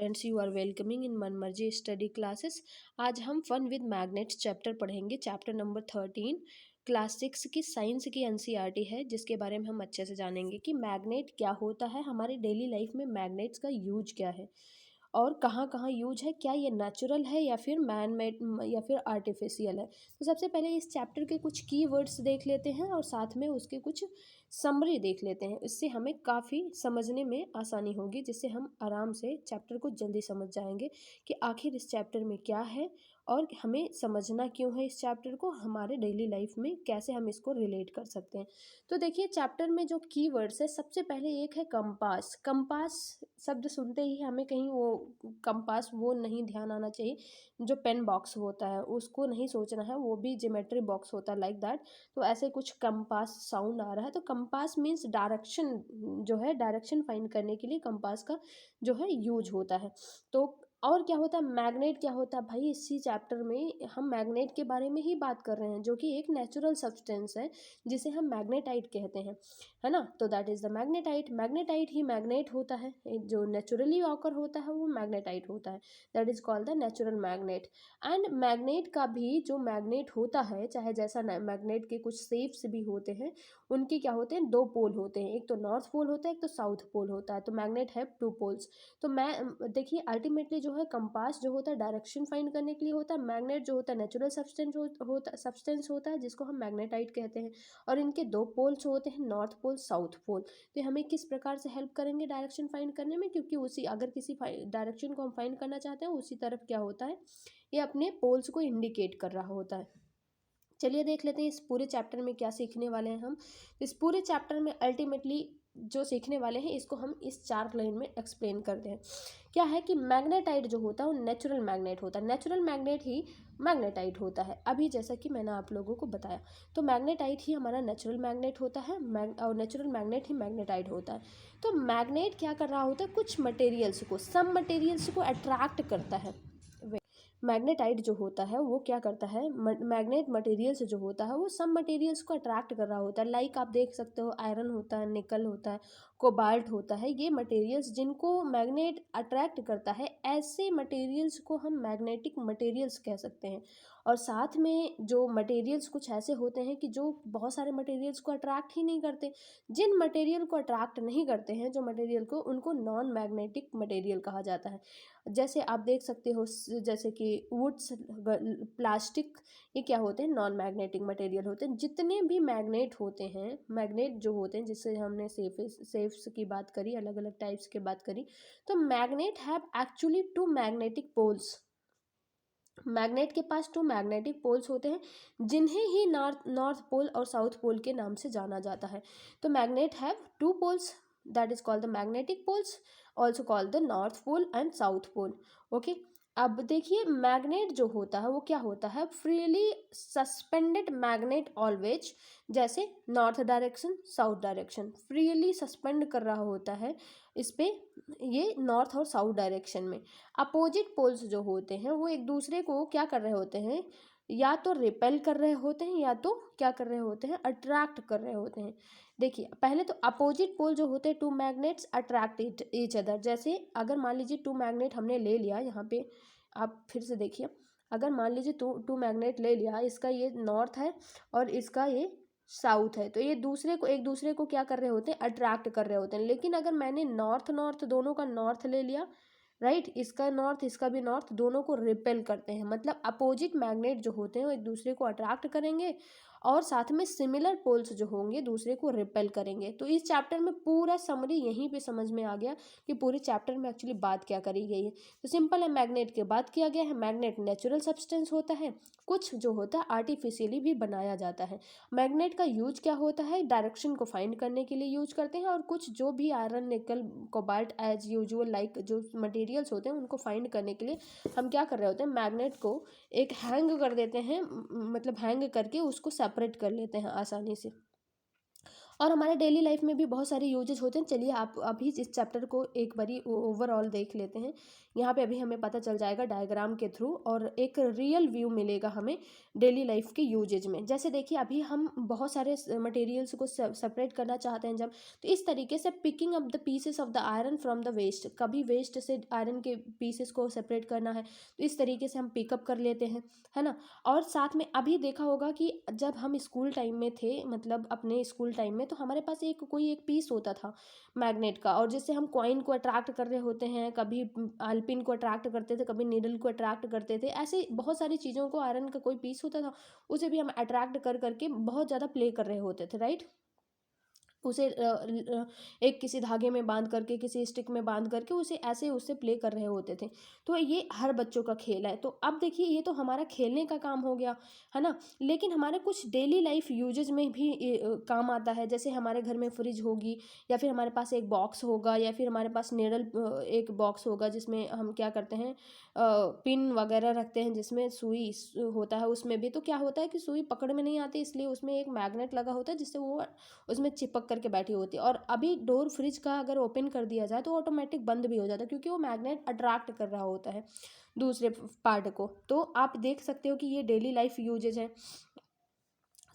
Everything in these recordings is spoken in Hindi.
Friends, you are welcoming in Manmarzi study classes. आज हम फन विद मैग्नेट्स चैप्टर पढ़ेंगे। चैप्टर नंबर 13 क्लास 6 की साइंस की एनसीईआरटी है, जिसके बारे में हम अच्छे से जानेंगे कि मैग्नेट क्या होता है, हमारी डेली लाइफ में मैग्नेट्स का यूज क्या है और कहाँ कहाँ यूज है, क्या ये नेचुरल है या फिर मैन मेड या फिर आर्टिफिशियल है। तो सबसे पहले इस चैप्टर के कुछ की वर्ड्स देख लेते हैं और साथ में उसके कुछ समरी देख लेते हैं। इससे हमें काफ़ी समझने में आसानी होगी, जिससे हम आराम से चैप्टर को जल्दी समझ जाएंगे कि आखिर इस चैप्टर में क्या है और हमें समझना क्यों है। इस चैप्टर को हमारे डेली लाइफ में कैसे हम इसको रिलेट कर सकते हैं। तो देखिए, चैप्टर में जो की वर्ड्स है, सबसे पहले एक है कंपास। कंपास शब्द सुनते ही हमें कहीं वो कंपास वो नहीं ध्यान आना चाहिए जो पेन बॉक्स होता है, उसको नहीं सोचना है, वो भी ज्योमेट्री बॉक्स होता है लाइक दैट। तो ऐसे कुछ कंपास साउंड आ रहा है, तो कंपास मीन्स डायरेक्शन, जो है डायरेक्शन फाइंड करने के लिए कंपास का जो है यूज होता है। तो और क्या होता है, मैग्नेट क्या होता है भाई। इसी चैप्टर में हम मैग्नेट के बारे में ही बात कर रहे हैं, जो कि एक नेचुरल सब्सटेंस है जिसे हम मैग्नेटाइट कहते हैं, है ना। तो that is the magnetite. Magnetite he magnet होता है, जो नेचुरली ऑकर होता है वो मैग्नेटाइट होता है। That is called the natural magnet. And magnet का भी जो मैग्नेट होता है, चाहे जैसा मैग्नेट के कुछ शेप्स भी होते हैं, उनके क्या होते हैं, दो पोल होते हैं, एक तो नॉर्थ पोल होता है, एक तो साउथ पोल होता है। तो मैग्नेट है टू पोल्स। तो मैं देखिए, अल्टीमेटली जो है कंपास जो होता है डायरेक्शन फाइंड करने के लिए होता है, मैग्नेट जो होता है नेचुरल सब्सटेंस होता है जिसको हम मैग्नेटाइट कहते हैं। और इनके दो पोल्स होते हैं, नॉर्थ पोल साउथ पोल। तो हमें किस प्रकार से हेल्प करेंगे डायरेक्शन फाइंड करने में, क्योंकि उसी अगर किसी डायरेक्शन को हम फाइंड करना चाहते हैं, उसी तरफ क्या होता है, ये अपने पोल्स को इंडिकेट कर रहा होता है। चलिए देख लेते हैं इस पूरे चैप्टर में क्या सीखने वाले हैं हम। इस पूरे चैप्टर में अल्टीमेटली जो सीखने वाले हैं, इसको हम इस 4 लाइन में एक्सप्लेन करते हैं। क्या है कि मैग्नेटाइट जो होता है वो नेचुरल मैग्नेट होता है, नेचुरल मैग्नेट ही मैग्नेटाइट होता है। अभी जैसा कि मैंने आप लोगों को बताया, तो मैग्नेटाइट ही हमारा नेचुरल मैग्नेट होता है, और नेचुरल मैग्नेट ही मैग्नेटाइट होता है। तो मैग्नेट क्या कर रहा होता है, कुछ मटेरियल्स को, सम मटेरियल्स को अट्रैक्ट करता है। मैग्नेटाइट जो होता है वो क्या करता है, मैग्नेट मटेरियल्स जो होता है वो सब मटेरियल्स को अट्रैक्ट कर रहा होता है। लाइक आप देख सकते हो, आयरन होता है, निकल होता है, कोबाल्ट होता है। ये मटेरियल्स जिनको मैग्नेट अट्रैक्ट करता है, ऐसे मटेरियल्स को हम मैग्नेटिक मटेरियल्स कह सकते हैं। और साथ में जो मटेरियल्स कुछ ऐसे होते हैं कि जो बहुत सारे मटेरियल्स को अट्रैक्ट ही नहीं करते। जिन मटेरियल को अट्रैक्ट नहीं करते हैं, जो मटेरियल को, उनको नॉन मैग्नेटिक मटेरियल कहा जाता है। जैसे आप देख सकते हो, जैसे कि वुड्स, प्लास्टिक, ये क्या होते हैं, नॉन मैग्नेटिक मटेरियल होते हैं। जितने भी मैग्नेट होते हैं, मैग्नेट जो होते हैं, जिससे हमने सेफ्स की बात करी, अलग अलग टाइप्स की बात करी, तो magnet have actually 2 magnetic poles. Magnet के पास 2 मैग्नेटिक पोल्स होते हैं, जिन्हें ही नॉर्थ पोल और साउथ पोल के नाम से जाना जाता है। तो magnet have 2 poles, that is called the magnetic poles, also called the north pole and south pole. Okay, अब देखिए, मैग्नेट जो होता है वो क्या होता है, फ्रीली सस्पेंडेड मैग्नेट ऑलवेज, जैसे north direction south direction freely suspend कर रहा होता है इस पे, ये नॉर्थ और साउथ डायरेक्शन में। अपोजिट पोल्स जो होते हैं वो एक दूसरे को क्या कर रहे होते हैं, या तो रिपेल कर रहे होते हैं, या तो क्या कर रहे होते हैं, अट्रैक्ट कर रहे होते हैं। देखिए, पहले तो अपोजिट पोल जो होते हैं, 2 मैग्नेट्स अट्रैक्ट ईच अदर। जैसे अगर मान लीजिए 2 मैग्नेट हमने ले लिया, यहाँ पे आप फिर से देखिए, अगर मान लीजिए 2 मैग्नेट ले लिया, इसका ये नॉर्थ है और इसका ये साउथ है, तो ये एक दूसरे को क्या कर रहे होते हैं, अट्रैक्ट कर रहे होते हैं। लेकिन अगर मैंने नॉर्थ नॉर्थ दोनों का नॉर्थ ले लिया, राइट, इसका नॉर्थ इसका भी नॉर्थ, दोनों को रिपेल करते हैं। मतलब अपोजिट मैग्नेट जो होते हैं वो एक दूसरे को अट्रैक्ट करेंगे और साथ में सिमिलर पोल्स जो होंगे दूसरे को रिपेल करेंगे। तो इस चैप्टर में पूरा समरी यहीं पे समझ में आ गया कि पूरे चैप्टर में एक्चुअली बात क्या करी गई है। तो सिंपल है, मैग्नेट की बात किया गया है। मैग्नेट नेचुरल सब्सटेंस होता है, कुछ जो होता है आर्टिफिशियली भी बनाया जाता है। मैग्नेट का यूज क्या होता है, डायरेक्शन को फाइंड करने के लिए यूज करते हैं, और कुछ जो भी iron nickel cobalt as usual like जो मटेरियल्स होते हैं उनको फाइंड करने के लिए हम क्या कर रहे होते हैं, मैग्नेट को एक हैंग कर देते हैं, मतलब हैंग करके उसको सेपरेट कर लेते हैं आसानी से। और हमारे डेली लाइफ में भी बहुत सारे यूजेज होते हैं। चलिए आप अभी इस चैप्टर को एक बारी ओवरऑल देख लेते हैं। यहाँ पे अभी हमें पता चल जाएगा डायग्राम के थ्रू, और एक रियल व्यू मिलेगा हमें डेली लाइफ के यूजेज में। जैसे देखिए अभी हम बहुत सारे मटेरियल्स को सेपरेट करना चाहते हैं जब, तो इस तरीके से picking up the pieces of the iron from the waste, कभी वेस्ट से आयरन के पीसेस को सेपरेट करना है तो इस तरीके से हम पिकअप कर लेते हैं, है ना। और साथ में अभी देखा होगा कि जब हम स्कूल टाइम में थे, मतलब अपने स्कूल टाइम में, तो हमारे पास कोई एक पीस होता था मैग्नेट का, और जिससे हम कॉइन को अट्रैक्ट कर रहे होते हैं, कभी आलपिन को अट्रैक्ट करते थे, कभी नीडल को अट्रैक्ट करते थे, ऐसे बहुत सारी चीज़ों को आयरन का कोई पीस होता था उसे भी हम अट्रैक्ट कर करके बहुत ज़्यादा प्ले कर रहे होते थे, राइट। उसे एक किसी धागे में बांध करके, किसी स्टिक में बांध करके उसे ऐसे उससे प्ले कर रहे होते थे। तो ये हर बच्चों का खेल है। तो अब देखिए ये तो हमारा खेलने का काम हो गया, है ना। लेकिन हमारे कुछ डेली लाइफ यूजेज में भी ये काम आता है। जैसे हमारे घर में फ्रिज होगी, या फिर हमारे पास एक बॉक्स होगा, या फिर हमारे पास निडल एक बॉक्स होगा जिसमें हम क्या करते हैं, पिन वगैरह रखते हैं, जिसमें सुई होता है। उसमें भी तो क्या होता है कि सुई पकड़ में नहीं आती, इसलिए उसमें एक मैग्नेट लगा होता है जिससे वो उसमें चिपक करके बैठी होती है। और अभी डोर फ्रिज का अगर ओपन कर दिया जाए तो ऑटोमेटिक बंद भी हो जाता है, क्योंकि वो मैग्नेट अट्रैक्ट कर रहा होता है दूसरे पार्ट को। तो आप देख सकते हो कि ये डेली लाइफ यूजेज है।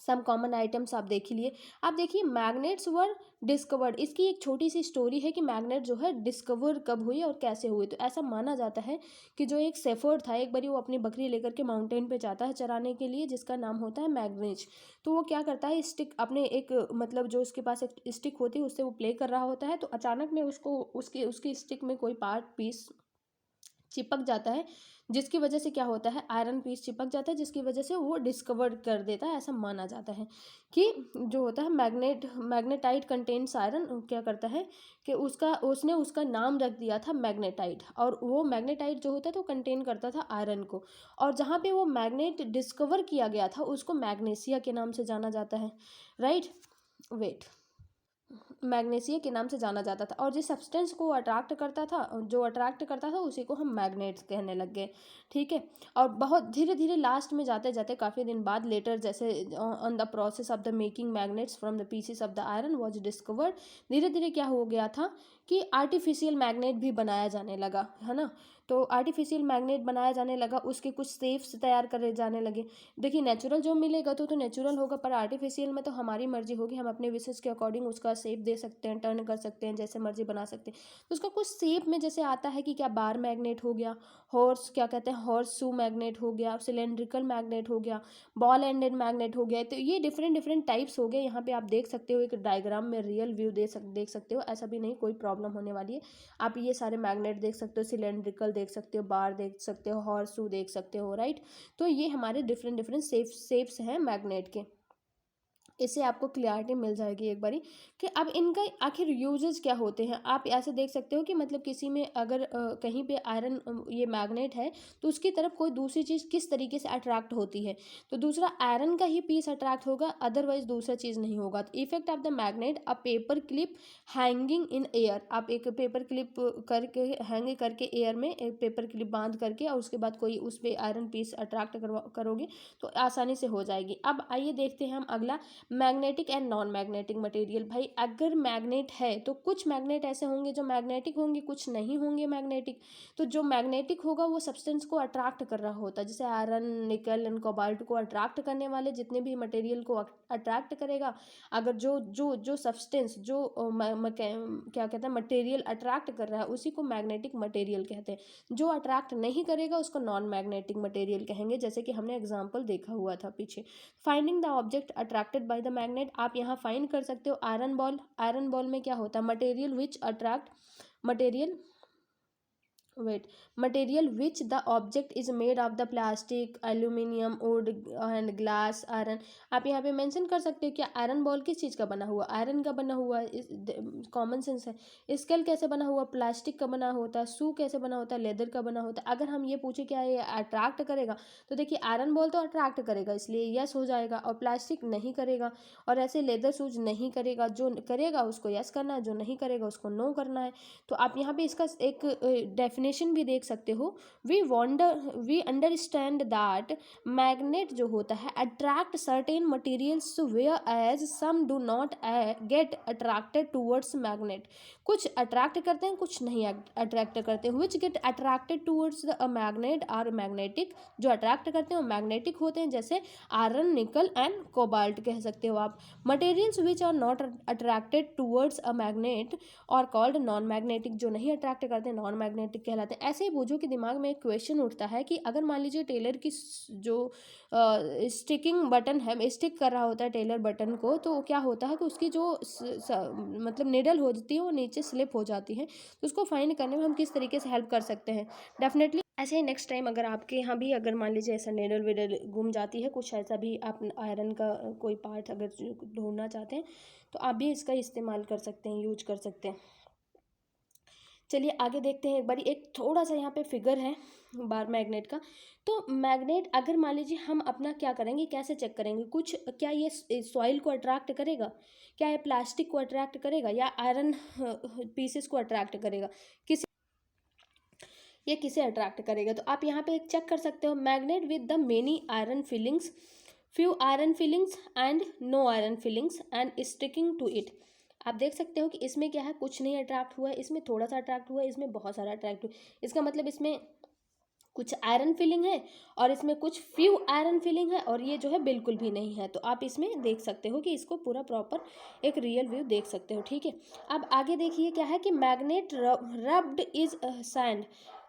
सम कॉमन आइटम्स आप देख लिए। आप देखिए मैग्नेट्स वर डिस्कवर्ड, इसकी एक छोटी सी स्टोरी है कि मैग्नेट जो है डिस्कवर कब हुई और कैसे हुई। तो ऐसा माना जाता है कि जो एक शेफर्ड था, एक बारी वो अपनी बकरी लेकर के माउंटेन पे जाता है चराने के लिए, जिसका नाम होता है मैग्नेज। तो वो क्या करता है, स्टिक अपने एक मतलब जो उसके पास एक स्टिक होती है उससे वो प्ले कर रहा होता है। तो अचानक में उसको उसकी उसकी स्टिक में कोई पार्ट पीस चिपक जाता है, जिसकी वजह से क्या होता है, आयरन पीस चिपक जाता है, जिसकी वजह से वो डिस्कवर कर देता है। ऐसा माना जाता है कि जो होता है मैग्नेटाइट कंटेन्स आयरन, क्या करता है कि उसने उसका नाम रख दिया था मैग्नेटाइट, और वो मैग्नेटाइट जो होता है तो कंटेन करता था आयरन को। और जहाँ पे वो मैग्नेट डिस्कवर किया गया था उसको मैग्नेशिया के नाम से जाना जाता है, राइट। वेट, मैग्नेशिया के नाम से जाना जाता था। और जिस सब्सटेंस को अट्रैक्ट करता था, जो अट्रैक्ट करता था, उसी को हम मैग्नेट्स कहने लग गए, ठीक है। और बहुत धीरे धीरे लास्ट में जाते जाते काफ़ी दिन बाद, लेटर जैसे on the process of the making magnets from the pieces of the iron was discovered, धीरे धीरे क्या हो गया था कि आर्टिफिशियल मैग्नेट भी बनाया जाने लगा, है ना। तो आर्टिफिशियल मैग्नेट बनाया जाने लगा, उसके कुछ शेप्स तैयार करे जाने लगे। देखिए नेचुरल जो मिलेगा तो नेचुरल होगा, पर आर्टिफिशियल में तो हमारी मर्जी होगी, हम अपने विशेष के अकॉर्डिंग उसका शेप दे सकते हैं, टर्न कर सकते हैं, जैसे मर्जी बना सकते हैं। तो उसका कुछ शेप में जैसे आता है कि क्या बार मैग्नेट हो गया, हॉर्स क्या कहते हैं, हॉर्स शू मैग्नेट हो गया, सिलेंड्रिकल मैग्नेट हो गया, बॉल एंडेड मैग्नेट हो गया। तो ये डिफरेंट डिफरेंट टाइप्स हो गए। यहाँ पे आप देख सकते हो एक डायग्राम में रियल व्यू देख सकते हो, ऐसा भी नहीं कोई प्रॉब्लम होने वाली है। आप ये सारे मैग्नेट देख सकते हो, सिलेंड्रिकल देख सकते हो, बार देख सकते हो, हॉर्स शू देख सकते हो, राइट। तो ये हमारे डिफरेंट डिफरेंट शेप्स हैं मैग्नेट के। इससे आपको क्लियरिटी मिल जाएगी एक बारी कि अब इनका आखिर यूजेस क्या होते हैं। आप ऐसे देख सकते हो कि मतलब किसी में अगर कहीं पे आयरन ये मैग्नेट है तो उसकी तरफ कोई दूसरी चीज़ किस तरीके से अट्रैक्ट होती है, तो दूसरा आयरन का ही पीस अट्रैक्ट होगा, अदरवाइज दूसरा चीज़ नहीं होगा। तो effect of the magnet, a paper clip hanging in air, आप एक पेपर क्लिप करके हैंग करके एयर में एक पेपर क्लिप बांध करके और उसके बाद कोई उस पर आयरन पीस अट्रैक्ट करोगे तो आसानी से हो जाएगी। अब आइए देखते हैं हम अगला, magnetic and non magnetic material. भाई अगर मैग्नेट है तो कुछ मैग्नेट ऐसे होंगे जो मैग्नेटिक होंगे, कुछ नहीं होंगे मैग्नेटिक। तो जो मैग्नेटिक होगा वो सब्सटेंस को अट्रैक्ट कर रहा होता है, जैसे आयरन, निकल एंड कोबाल्ट को अट्रैक्ट करने वाले जितने भी मटेरियल को अट्रैक्ट करेगा। अगर जो जो जो सब्सटेंस जो क्या कहते हैं मटेरियल अट्रैक्ट कर रहा है उसी को मैग्नेटिक मटेरियल कहते हैं। जो अट्रैक्ट नहीं करेगा उसको नॉन मैग्नेटिक मटेरियल कहेंगे, जैसे कि हमने एग्जाम्पल देखा हुआ था पीछे। Finding the object attracted by the magnet, आप यहाँ फाइंड कर सकते हो आयरन बॉल। आयरन बॉल में क्या होता है, material which attract material wait material which the object is made of the plastic, aluminium, would and glass, iron. आप यहाँ पे मेंशन कर सकते हो कि आयरन बॉल किस चीज़ का बना हुआ, आयरन का बना हुआ, कॉमन सेंस है। स्केल कैसे बना हुआ, प्लास्टिक का बना होता है। शू कैसे बना होता है, लेदर का बना होता है। अगर हम ये पूछे क्या ये अट्रैक्ट करेगा, तो देखिए आयरन बॉल तो अट्रैक्ट करेगा इसलिए यस हो जाएगा, और प्लास्टिक नहीं करेगा, और ऐसे लेदर शूज नहीं करेगा। जो करेगा उसको यस करना है, जो नहीं करेगा उसको नो करना है। तो आप यहाँ पे इसका एक डेफिनेशन भी देख सकते हो। वी अंडरस्टैंड दैट मैग्नेट जो होता है attract certain materials whereas some do not get attracted towards magnet. कुछ अट्रैक्ट करते हैं, कुछ नहीं अट्रैक्ट करते हैं। Which get attracted towards the magnet are magnetic, जो अट्रैक्ट करते हैं वो मैग्नेटिक होते हैं, जैसे आयरन, निकल एंड कोबाल्ट कह सकते हो आप। Materials which are not attracted towards a magnet are called non magnetic, जो नहीं अट्रैक्ट करते नॉन मैग्नेटिक कहलाते हैं। ऐसे ही बूझो कि दिमाग में एक क्वेश्चन उठता है कि अगर मान लीजिए टेलर की जो स्टिकिंग बटन है, स्टिक कर रहा होता है टेलर बटन को, तो क्या होता है कि उसकी जो मतलब निडल होती है वो नीचे स्लिप हो जाती है, तो उसको फाइंड करने में हम किस तरीके से हेल्प कर सकते हैं। डेफिनेटली ऐसे ही नेक्स्ट टाइम अगर आपके यहाँ भी अगर मान लीजिए ऐसा निडल विडल गुम जाती है, कुछ ऐसा भी आप आयरन का कोई पार्ट अगर ढूंढना चाहते हैं तो आप भी इसका इस्तेमाल कर सकते हैं, यूज कर सकते हैं। चलिए आगे देखते हैं। एक बारी एक थोड़ा सा यहाँ पे फिगर है बार मैग्नेट का। तो मैग्नेट अगर मान लीजिए हम अपना क्या करेंगे, कैसे चेक करेंगे, कुछ क्या ये सॉइल को अट्रैक्ट करेगा, क्या ये प्लास्टिक को अट्रैक्ट करेगा, या आयरन पीसेस को अट्रैक्ट करेगा, ये किसे अट्रैक्ट करेगा। तो आप यहाँ पे एक चेक कर सकते हो, magnet with the many iron filings, few iron filings and no iron filings and sticking to it. आप देख सकते हो कि इसमें क्या है, कुछ नहीं अट्रैक्ट हुआ है, इसमें थोड़ा सा अट्रैक्ट हुआ है, इसमें बहुत सारा अट्रैक्ट हुआ है। इसका मतलब इसमें कुछ आयरन फिलिंग है और इसमें कुछ फ्यू आयरन फिलिंग है, और ये जो है बिल्कुल भी नहीं है। तो आप इसमें देख सकते हो कि इसको पूरा प्रॉपर एक रियल व्यू देख सकते हो, ठीक है। अब आगे देखिए क्या है कि magnet rubbed is sand,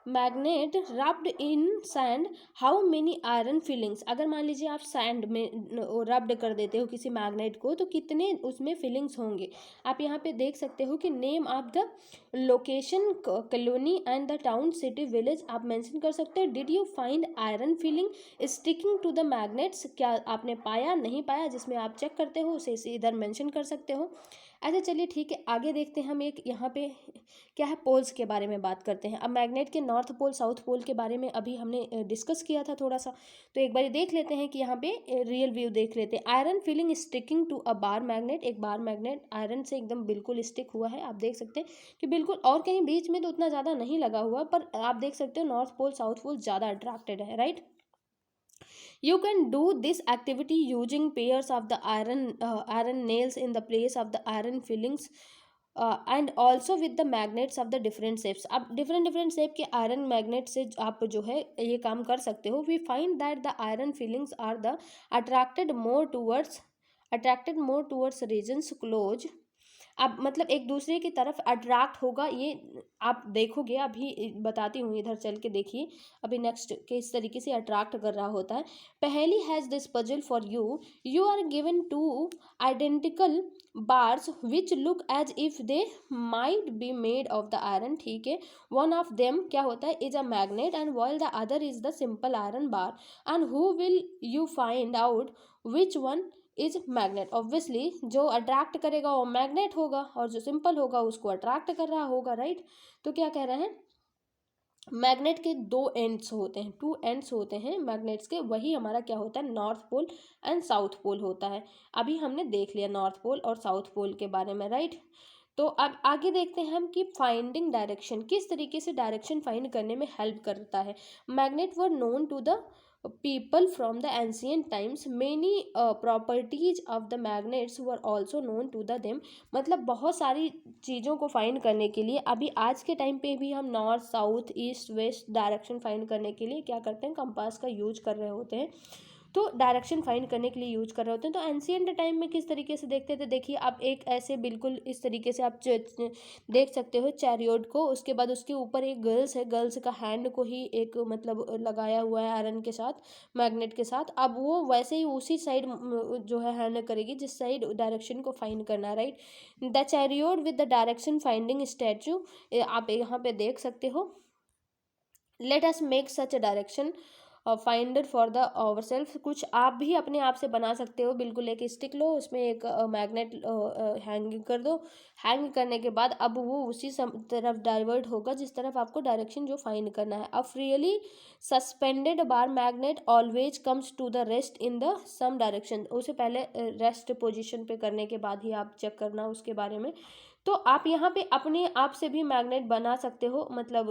magnet rubbed in sand how many iron fillings. अगर मान लीजिए आप सैंड में रब्ड कर देते हो किसी मैग्नेट को, तो कितने उसमें फिलिंग्स होंगे। आप यहाँ पे देख सकते हो कि name of the location, colony and the town, city, village आप मेंशन कर सकते हो। Did you find iron filing sticking to the magnets, क्या आपने पाया, नहीं पाया, जिसमें आप चेक करते हो उसे इधर मेंशन कर सकते हो। ऐसे चलिए ठीक है, आगे देखते हैं हम। एक यहाँ पे क्या है, पोल्स के बारे में बात करते हैं। अब मैग्नेट के नॉर्थ पोल साउथ पोल के बारे में अभी हमने डिस्कस किया था थोड़ा सा, तो एक बार देख लेते हैं कि यहाँ पे रियल व्यू देख लेते हैं। Iron filing sticking to a bar magnet, एक बार मैग्नेट आयरन से एकदम बिल्कुल स्टिक हुआ है। आप देख सकते हैं कि बिल्कुल, और कहीं बीच में तो उतना ज़्यादा नहीं लगा हुआ, पर आप देख सकते हो नॉर्थ पोल साउथ पोल ज़्यादा अट्रैक्टेड है, right. You can do this activity using pairs of the iron nails in the place of the iron fillings, and also with the magnets of the different shapes. अब different shape के iron magnet से आप जो है ये काम कर सकते हो। We find that the iron fillings are the attracted more towards regions close। अब मतलब एक दूसरे की तरफ अट्रैक्ट होगा, ये आप देखोगे, अभी बताती हूँ, इधर चल के देखिए अभी नेक्स्ट किस तरीके से अट्रैक्ट कर रहा होता है। Paheli has this puzzle for you, you are given two identical bars which look as if they might be made of the iron, ठीक है। वन ऑफ देम क्या होता है, is a magnet and while the other is the simple iron bar, and who will you find out which one is magnet. Obviously जो अट्रैक्ट करेगा वो मैग्नेट होगा, और जो सिंपल होगा उसको अट्रैक्ट कर रहा होगा, राइट। तो क्या कह रहे हैं, मैग्नेट के दो एंड्स होते हैं, टू एंड्स होते हैं मैग्नेट्स के, वही हमारा क्या होता है, north pole and south pole होता है। अभी हमने देख लिया नॉर्थ पोल और साउथ पोल के बारे में, राइट। तो अब आगे देखते हैं हम कि फाइंडिंग डायरेक्शन, किस तरीके से डायरेक्शन फाइंड करने में हेल्प करता है। Magnet were known to the people from the ancient times, many properties of the magnets were also known to the them। मतलब बहुत सारी चीज़ों को फाइंड करने के लिए अभी आज के टाइम पे भी हम north south east west direction find करने के लिए क्या करते हैं, कंपास का यूज कर रहे होते हैं। तो डायरेक्शन फाइंड करने के लिए यूज कर रहे होते हैं। तो एंशियंट टाइम में किस तरीके से देखते थे, देखिए आप एक ऐसे बिल्कुल इस तरीके से आप देख सकते हो चैरियोट को, उसके बाद उसके ऊपर एक गर्ल्स है, गर्ल्स का हैंड को ही एक मतलब लगाया हुआ है आयरन के साथ, मैग्नेट के साथ। अब वो वैसे ही उसी साइड जो है हैंड करेगी जिस साइड डायरेक्शन को फाइंड करना है, right. The chariot with the direction finding statue, आप यहाँ पे देख सकते हो। Let us make such a direction finder for the our self, कुछ आप भी अपने आप से बना सकते हो। बिल्कुल एक स्टिक लो, उसमें एक मैग्नेट हैंग कर दो, हैंग करने के बाद अब वो उसी तरफ डाइवर्ट होगा जिस तरफ आपको डायरेक्शन जो फाइंड करना है। अब really suspended bar magnet always comes to the rest in the same direction, उसे पहले रेस्ट पोजिशन पे करने के बाद ही आप चेक करना उसके बारे में। तो आप यहाँ पे अपने आप से भी मैग्नेट बना सकते हो, मतलब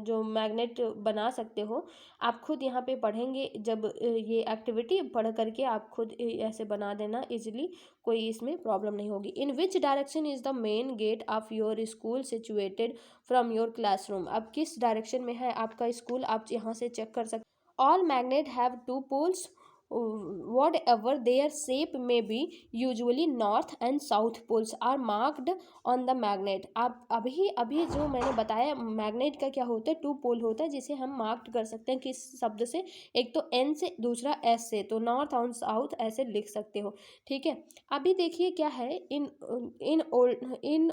जो मैग्नेट बना सकते हो आप खुद यहाँ पे पढ़ेंगे जब ये एक्टिविटी पढ़ करके आप खुद ऐसे बना देना इजीली, कोई इसमें प्रॉब्लम नहीं होगी। In which direction is the main gate of your school situated from your classroom, अब किस डायरेक्शन में है आपका स्कूल, आप यहाँ से चेक कर सकते। All magnet have two poles whatever their shape may be, usually north and south poles are marked on the magnet। आप अभी अभी जो मैंने बताया मैग्नेट का क्या होता है, टू पोल होता है जिसे हम मार्क्ड कर सकते हैं किस शब्द से, एक तो एन से दूसरा एस से, तो नॉर्थ और साउथ ऐसे लिख सकते हो, ठीक है। अभी देखिए क्या है, इन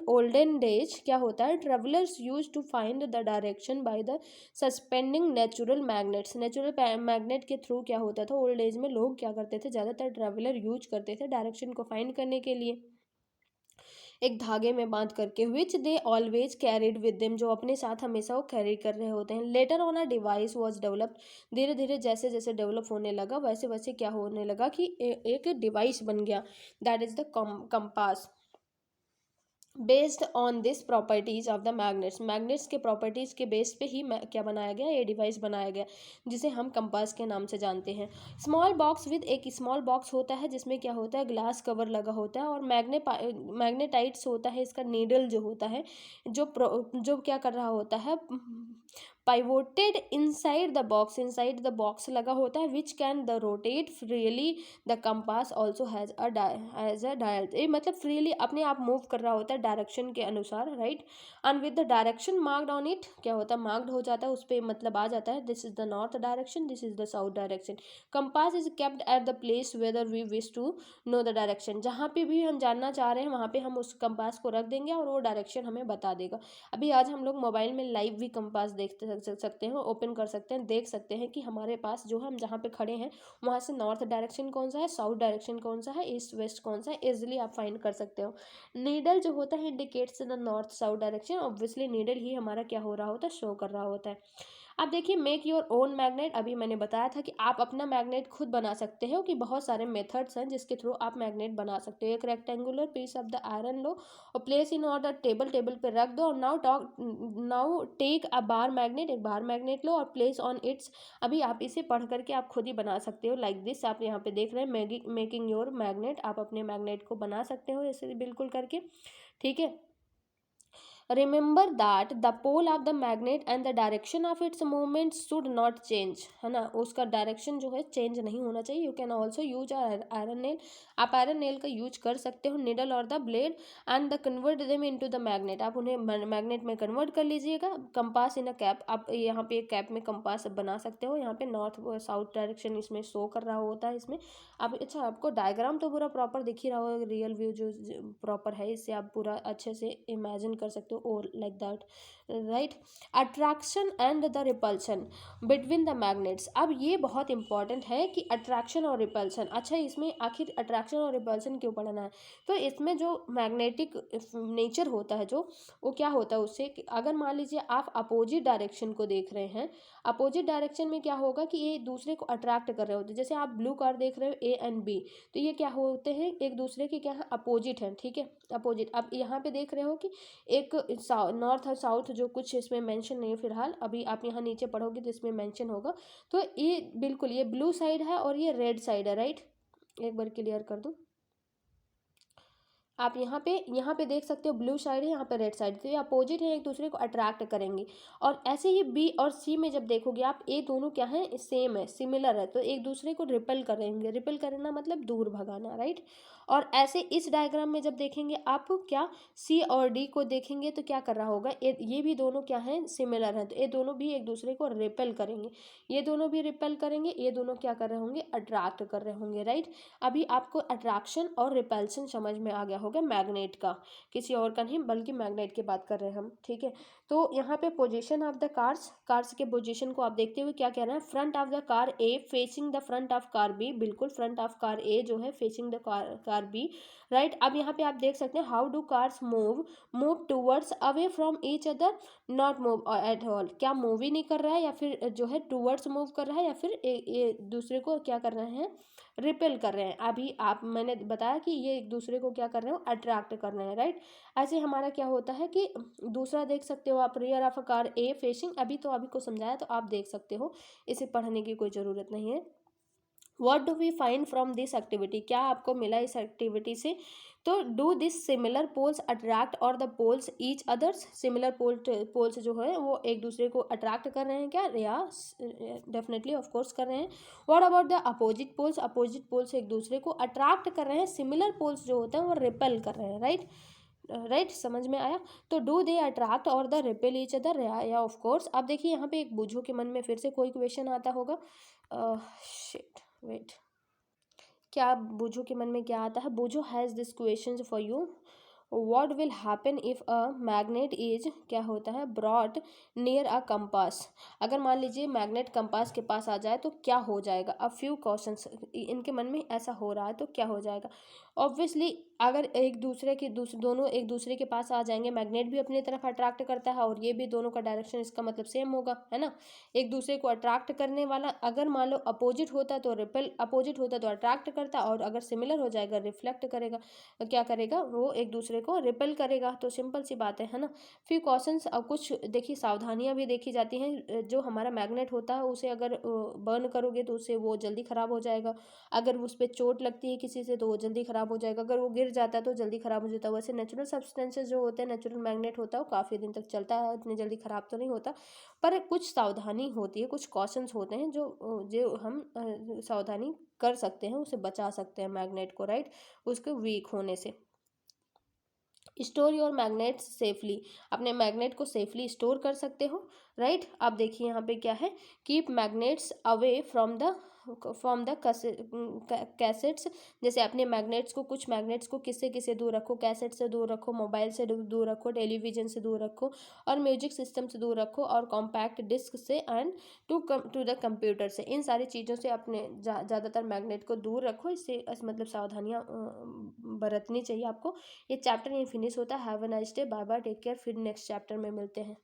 ओल्डन डेज क्या होता है, travellers use to find the direction by the suspending natural magnets, natural magnet के थ्रू क्या होता था ओल्ड एज में, लोग क्या करते थे, ज़्यादातर ट्रैवलर यूज करते थे डायरेक्शन को फाइंड करने के लिए एक धागे में बांध करके, which they always carried with them, जो अपने साथ हमेशा वो कैरी कर रहे होते हैं। Later on a device was developed, धीरे धीरे जैसे जैसे डेवलप होने लगा वैसे वैसे क्या होने लगा कि एक डिवाइस बन गया, that is the compass, based on this properties of the magnets, magnets के प्रॉपर्टीज के बेस पे ही क्या बनाया गया, ये डिवाइस बनाया गया जिसे हम कंपास के नाम से जानते हैं। स्मॉल बॉक्स विद, एक स्मॉल बॉक्स होता है जिसमें क्या होता है, ग्लास कवर लगा होता है और मैग्नेटाइट्स होता है, इसका नीडल जो होता है जो क्या कर रहा होता है, pivoted inside the box लगा होता है, which can the rotate freely, the compass also has a dial, ये मतलब freely अपने आप मूव कर रहा होता है डायरेक्शन के अनुसार, right. And with the direction marked on it, क्या होता है, मार्क्ड हो जाता है उस पर, मतलब आ जाता है, this is the north direction, this is the south direction. Compass is kept at the place whether we wish to know the direction, जहाँ पे भी हम जानना चाह रहे हैं वहाँ पे हम उस कंपास को रख देंगे और वो डायरेक्शन हमें बता देगा। अभी आज हम लोग मोबाइल में लाइव भी कंपास देखते सकते हैं, ओपन कर सकते हैं, देख सकते हैं कि हमारे पास जो है हम जहाँ पे खड़े हैं वहाँ से नॉर्थ डायरेक्शन कौन सा है, साउथ डायरेक्शन कौन सा है, ईस्ट वेस्ट कौन सा है, इजिली आप फाइंड कर सकते हो। नीडल जो होता है indicates the north south direction, obviously needle ही हमारा क्या हो रहा होता है, शो कर रहा होता है। अब देखिए मेक योर ओन मैग्नेट, अभी मैंने बताया था कि आप अपना मैग्नेट खुद बना सकते हो, कि बहुत सारे मेथड्स हैं जिसके थ्रू आप मैग्नेट बना सकते हो। एक rectangular piece of the iron लो और प्लेस इन ऑर्डर टेबल पे रख दो, और now take a bar magnet, एक बार मैग्नेट लो और प्लेस ऑन इट्स, अभी आप इसे पढ़ करके आप खुद ही बना सकते हो, लाइक दिस आप यहाँ पे देख रहे हैं मेकिंग योर मैग्नेट, आप अपने मैग्नेट को बना सकते हो ऐसे बिल्कुल करके, ठीक है। Remember that the pole of the magnet and the direction of its movement should not change, है ना, उसका डायरेक्शन जो है चेंज नहीं होना चाहिए। You can also use iron nail, आप आयरन नेल का यूज कर सकते हो, निडल और the blade and the convert them into the magnet, आप उन्हें मैग्नेट में कन्वर्ट कर लीजिएगा। कंपास इन अ कैप, आप यहाँ पे एक कैप में कंपास बना सकते हो, यहाँ पे नॉर्थ साउथ डायरेक्शन इसमें शो कर रहा होता है इसमें। आप अच्छा आपको डायग्राम तो पूरा प्रॉपर दिख ही रहा होगा, रियल व्यू जो प्रॉपर है, इससे आप पूरा अच्छे से इमेजिन कर सकते हो, और like that, right. Attraction and the repulsion between the magnets, अब ये बहुत इंपॉर्टेंट है कि अट्रैक्शन और रिपल्शन, अच्छा इसमें आखिर अट्रैक्शन और रिपल्शन क्यों पढ़ना है, तो इसमें जो मैग्नेटिक नेचर होता है जो, वो क्या होता है उससे, कि अगर मान लीजिए आप अपोजिट डायरेक्शन को देख रहे हैं, अपोजिट डायरेक्शन में क्या होगा कि ये दूसरे को अट्रैक्ट कर रहे होते हैं, जैसे आप ब्लू कार देख रहे हो ए एंड बी, तो ये क्या होते हैं, एक दूसरे के क्या है, अपोजिट हैं, ठीक है, अपोजिट। अब यहाँ पे देख रहे हो कि एक नॉर्थ और साउथ जो कुछ इसमें मेंशन नहीं है फिलहाल, अभी आप यहाँ नीचे पढ़ोगे तो इसमें मेंशन होगा, तो ये बिल्कुल ये ब्लू साइड है और ये रेड साइड है, राइट। एक बार क्लियर कर दूँ, आप यहाँ पे देख सकते हो ब्लू साइड है, यहाँ पे रेड साइड, तो ये अपोजिट है, एक दूसरे को अट्रैक्ट करेंगे। और ऐसे ही बी और सी में जब देखोगे आप, ये दोनों क्या है, सेम है, सिमिलर है, तो एक दूसरे को रिपेल करेंगे, रिपेल करना मतलब दूर भगाना, राइट। और ऐसे इस डायग्राम में जब देखेंगे आप, क्या सी और डी को देखेंगे तो क्या कर रहा होगा, ये भी दोनों क्या हैं, सिमिलर हैं, तो ये दोनों भी एक दूसरे को रिपेल करेंगे, ये दोनों भी रिपेल करेंगे, ये दोनों क्या कर रहे होंगे, अट्रैक्ट कर रहे होंगे, राइट। अभी आपको अट्रैक्शन और रिपल्शन समझ में आ गया होगा मैग्नेट का, किसी और का नहीं बल्कि मैग्नेट की बात कर रहे हैं हम, ठीक है। तो यहाँ पे पोजीशन ऑफ द कार्स के पोजीशन को आप देखते हुए क्या कह रहे हैं, front of the car A facing the front of car B, बिल्कुल फ्रंट ऑफ कार ए जो है facing the car B, right. अब यहाँ पे आप देख सकते हैं how do cars move towards away from each other, not move at all. क्या मूव ही नहीं कर रहा है या फिर जो है टूवर्ड्स मूव कर रहा है या फिर दूसरे को क्या कर रहे हैं, रिपेल कर रहे हैं। अभी आप मैंने बताया कि ये एक दूसरे को क्या कर रहे हो, अट्रैक्ट कर रहे हैं, राइट। ऐसे हमारा क्या होता है कि दूसरा देख सकते हो आप, rear of a car A facing, अभी को समझाया तो आप देख सकते हो, इसे पढ़ने की कोई ज़रूरत नहीं है। What do we find from this activity, क्या आपको मिला इस एक्टिविटी से। तो do this similar poles attract और the poles each others, similar poles जो है वो एक दूसरे को अट्रैक्ट कर रहे हैं क्या, या डेफिनेटली ऑफ कोर्स कर रहे हैं। What about the opposite poles, opposite poles एक दूसरे को अट्रैक्ट कर रहे हैं, सिमिलर पोल्स जो होते हैं वो रिपेल कर रहे हैं, राइट। राइट, समझ में आया। तो डू दे अट्रैक्ट और द रिपेल ईच अदर, या ऑफ कोर्स। अब देखिए यहाँ पे एक बूझो के मन में फिर से कोई क्वेश्चन आता होगा, शिट वेट, क्या बूझो के मन में क्या आता है, Boojho has this question for you. What will happen if a magnet is, क्या होता है, ब्रॉट नियर अ कंपास। अगर मान लीजिए मैग्नेट कंपास के पास आ जाए तो क्या हो जाएगा। अ फ्यू क्वेश्चंस इनके मन में ऐसा हो रहा है तो क्या हो जाएगा। ऑब्वियसली अगर एक दूसरे के दोनों एक दूसरे के पास आ जाएंगे, मैग्नेट भी अपनी तरफ अट्रैक्ट करता है और ये भी, दोनों का डायरेक्शन इसका मतलब सेम होगा, है ना। एक दूसरे को अट्रैक्ट करने वाला, अगर मान लो अपोजिट होता तो रिपेल, अपोजिट होता तो अट्रैक्ट करता, और अगर सिमिलर हो जाएगा रिफ्लेक्ट करेगा, तो क्या करेगा, वो एक दूसरे को रिपेल करेगा। तो सिंपल सी बात है ना। फिर क्वेश्चंस, अब कुछ देखिए सावधानियां भी देखी जाती हैं। जो हमारा मैग्नेट होता है उसे अगर बर्न करोगे तो उससे वो जल्दी ख़राब हो जाएगा। अगर उस पर चोट लगती है किसी से तो वो जल्दी ख़राब हो जाएगा, अगर वो गिर जाता है तो जल्दी ख़राब हो जाता है। वैसे नेचुरल सब्सटेंसेस जो होते हैं, नेचुरल मैग्नेट होता है वो काफ़ी दिन तक चलता है, इतनी जल्दी ख़राब तो नहीं होता। पर कुछ सावधानी होती है, कुछ कॉशंस होते हैं जो जो हम सावधानी कर सकते हैं, उसे बचा सकते हैं मैग्नेट को, राइट, उसके वीक होने से। स्टोर योर मैग्नेट्स सेफली, अपने मैग्नेट को सेफली स्टोर कर सकते हो, राइट। अब देखिए यहाँ पे क्या है, keep magnets away from the cassettes. जैसे अपने मैग्नेट्स को, कुछ मैग्नेट्स को किससे किससे दूर रखो, कैसेट से दूर रखो, मोबाइल से दूर रखो, टेलीविजन से दूर रखो, और म्यूजिक सिस्टम से दूर रखो, और कॉम्पैक्ट डिस्क से, एंड टू द कंप्यूटर से। इन सारी चीज़ों से अपने ज़्यादातर मैग्नेट को दूर रखो। इससे मतलब सावधानियाँ बरतनी चाहिए आपको। ये चैप्टर यहीं फिनिश होता है। Have a nice day, bye bye, take care. फिर नेक्स्ट चैप्टर में मिलते हैं।